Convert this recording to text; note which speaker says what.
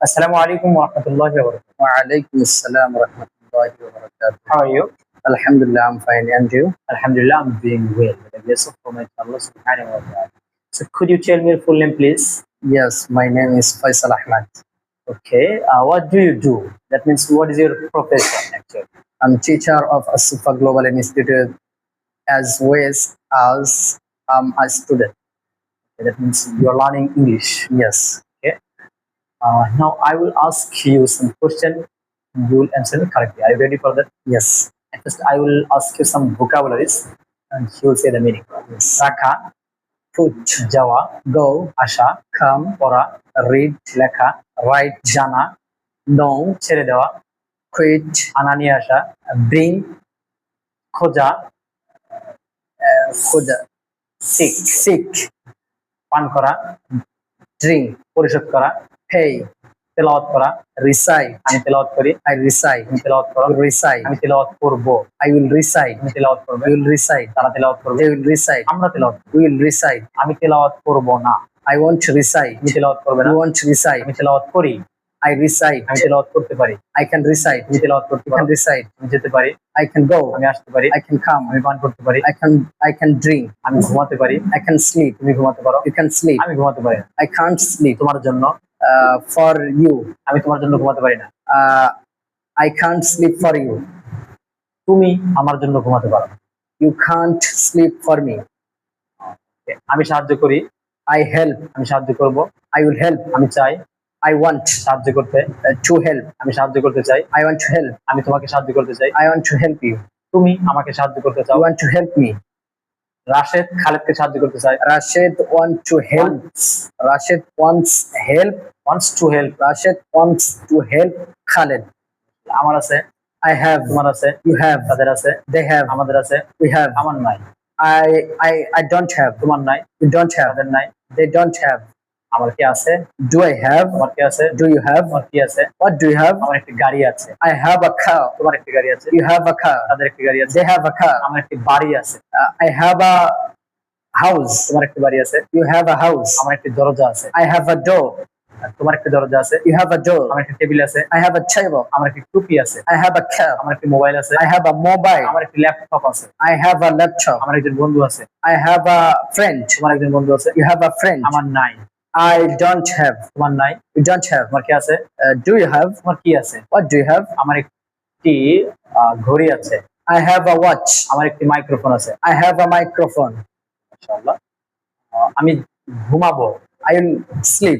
Speaker 1: Assalamu alaikum wa rahmatullahi wa barakatuh.
Speaker 2: Walaikum assalam wa rahmatullahi wa barakatuh.
Speaker 1: How are you?
Speaker 2: Alhamdulillah, I'm fine. And you?
Speaker 1: Alhamdulillah, I'm doing well. With the grace of Almighty Allah subhanahu wa ta'ala. So could you tell me your full name, please?
Speaker 2: Yes, my name is Faisal Ahmad.
Speaker 1: Okay. What do you do? That means what is your profession actually?
Speaker 2: I'm teacher of Asufa Global Institute as well as a student.
Speaker 1: Okay, that means you are learning English.
Speaker 2: Yes.
Speaker 1: Okay. Now I will ask you some question. You will answer me correctly. Are you ready for that?
Speaker 2: Yes.
Speaker 1: At first, I will ask you some vocabularies, and you will say the meaning.
Speaker 2: Yes.
Speaker 1: Raka,
Speaker 2: Put,
Speaker 1: Jawa,
Speaker 2: go,
Speaker 1: Asha,
Speaker 2: come,
Speaker 1: Pora,
Speaker 2: read,
Speaker 1: লেখা,
Speaker 2: write,
Speaker 1: জানা,
Speaker 2: know,
Speaker 1: ছেড়ে দেওয়া,
Speaker 2: quit,
Speaker 1: আনা নিয়ে আসা, bring, খোঁজা,
Speaker 2: food,
Speaker 1: seek, পান করা,
Speaker 2: drink,
Speaker 1: পরিশোধ করা,
Speaker 2: pay,
Speaker 1: তেলাওয়াত করা,
Speaker 2: recite.
Speaker 1: আমি তেলাওয়াত করি,
Speaker 2: I recite.
Speaker 1: তুমি তেলাওয়াত করো,
Speaker 2: You recite.
Speaker 1: আমি তেলাওয়াত করব,
Speaker 2: I will recite.
Speaker 1: তুমি তেলাওয়াত করবে,
Speaker 2: You will recite.
Speaker 1: তারা তেলাওয়াত করবে,
Speaker 2: They will recite.
Speaker 1: আমরা তেলাওয়াত করব,
Speaker 2: We will recite.
Speaker 1: আমি তেলাওয়াত করব না,
Speaker 2: I want to recite.
Speaker 1: তুমি তেলাওয়াত করবে না,
Speaker 2: You want to recite.
Speaker 1: আমি তেলাওয়াত করি,
Speaker 2: I recite.
Speaker 1: আমি তেলাওয়াত করতে পারি,
Speaker 2: I can recite.
Speaker 1: তুমি তেলাওয়াত করতে
Speaker 2: You
Speaker 1: পারো,
Speaker 2: can recite.
Speaker 1: আমি যেতে পারি,
Speaker 2: I can go.
Speaker 1: আমি আসতে পারি,
Speaker 2: I can come.
Speaker 1: আমি পান করতে পারি,
Speaker 2: I can drink.
Speaker 1: আমি ঘুমাতে পারি,
Speaker 2: I can sleep.
Speaker 1: তুমি ঘুমাতে পারো,
Speaker 2: You can sleep.
Speaker 1: আমি ঘুমাতে পারি না,
Speaker 2: I can't sleep.
Speaker 1: তোমার জন্য,
Speaker 2: For you.
Speaker 1: আমি তোমার জন্য ঘুমাতে পারি না,
Speaker 2: I can't sleep for you.
Speaker 1: তুমি আমার জন্য ঘুমাতে পারো,
Speaker 2: You can't sleep for me.
Speaker 1: আমি সাহায্য করি,
Speaker 2: I help.
Speaker 1: আমি সাহায্য করব,
Speaker 2: I will help.
Speaker 1: আমি চাই
Speaker 2: I want
Speaker 1: সাহায্য করতে,
Speaker 2: to help.
Speaker 1: আমি সাহায্য করতে চাই,
Speaker 2: I want to help.
Speaker 1: আমি তোমাকে সাহায্য করতে চাই,
Speaker 2: I want to help you.
Speaker 1: তুমি আমাকে সাহায্য করতে চাও,
Speaker 2: You want to help me.
Speaker 1: Rashed খালেদকে সাহায্য করতে চাই,
Speaker 2: Rashid want to help. Rashid wants help.
Speaker 1: wants to help,
Speaker 2: Rashid wants to help Khalid.
Speaker 1: আমার আছে,
Speaker 2: I have.
Speaker 1: তোমার আছে,
Speaker 2: You have.
Speaker 1: তাদের আছে,
Speaker 2: They have.
Speaker 1: আমাদের আছে,
Speaker 2: We have.
Speaker 1: আমার নাই,
Speaker 2: I don't have.
Speaker 1: তোমার নাই,
Speaker 2: You don't have.
Speaker 1: তাদের নাই,
Speaker 2: They don't have.
Speaker 1: আমার কি আছে,
Speaker 2: Do I have?
Speaker 1: তোমার কি আছে,
Speaker 2: Do you have?
Speaker 1: তোমার কি আছে,
Speaker 2: What do you have?
Speaker 1: আমার একটি গাড়ি আছে,
Speaker 2: I have a car.
Speaker 1: তোমার একটি গাড়ি আছে,
Speaker 2: You have a car.
Speaker 1: তাদের একটি গাড়ি আছে,
Speaker 2: They have a car.
Speaker 1: আমার একটি বাড়ি আছে,
Speaker 2: I have a house.
Speaker 1: তোমার একটি বাড়ি আছে,
Speaker 2: You have a house.
Speaker 1: আমার একটি দরজা আছে,
Speaker 2: I have a door.
Speaker 1: তোমার একটি দরজা আছে,
Speaker 2: You have a door.
Speaker 1: আমার একটি টেবিল আছে,
Speaker 2: I have a table.
Speaker 1: আমার একটি টুপি আছে,
Speaker 2: I have a cap.
Speaker 1: আমার একটি মোবাইল আছে,
Speaker 2: I have a mobile.
Speaker 1: আমার একটি ল্যাপটপ আছে,
Speaker 2: I have a laptop.
Speaker 1: আমার একজন বন্ধু আছে,
Speaker 2: I have a friend.
Speaker 1: তোমার একজন বন্ধু আছে,
Speaker 2: You have a friend.
Speaker 1: আমার নাই,
Speaker 2: I don't have.
Speaker 1: তোমার নাই,
Speaker 2: You don't have.
Speaker 1: তোমার কি আছে,
Speaker 2: Do you have?
Speaker 1: তোমার কি আছে,
Speaker 2: What do you have?
Speaker 1: আমার একটি ঘড়ি আছে,
Speaker 2: I have a watch.
Speaker 1: আমার একটি মাইক্রোফোন আছে,
Speaker 2: I have a microphone.
Speaker 1: মাশাআল্লাহ। আমি ঘুমাবো,
Speaker 2: I will sleep.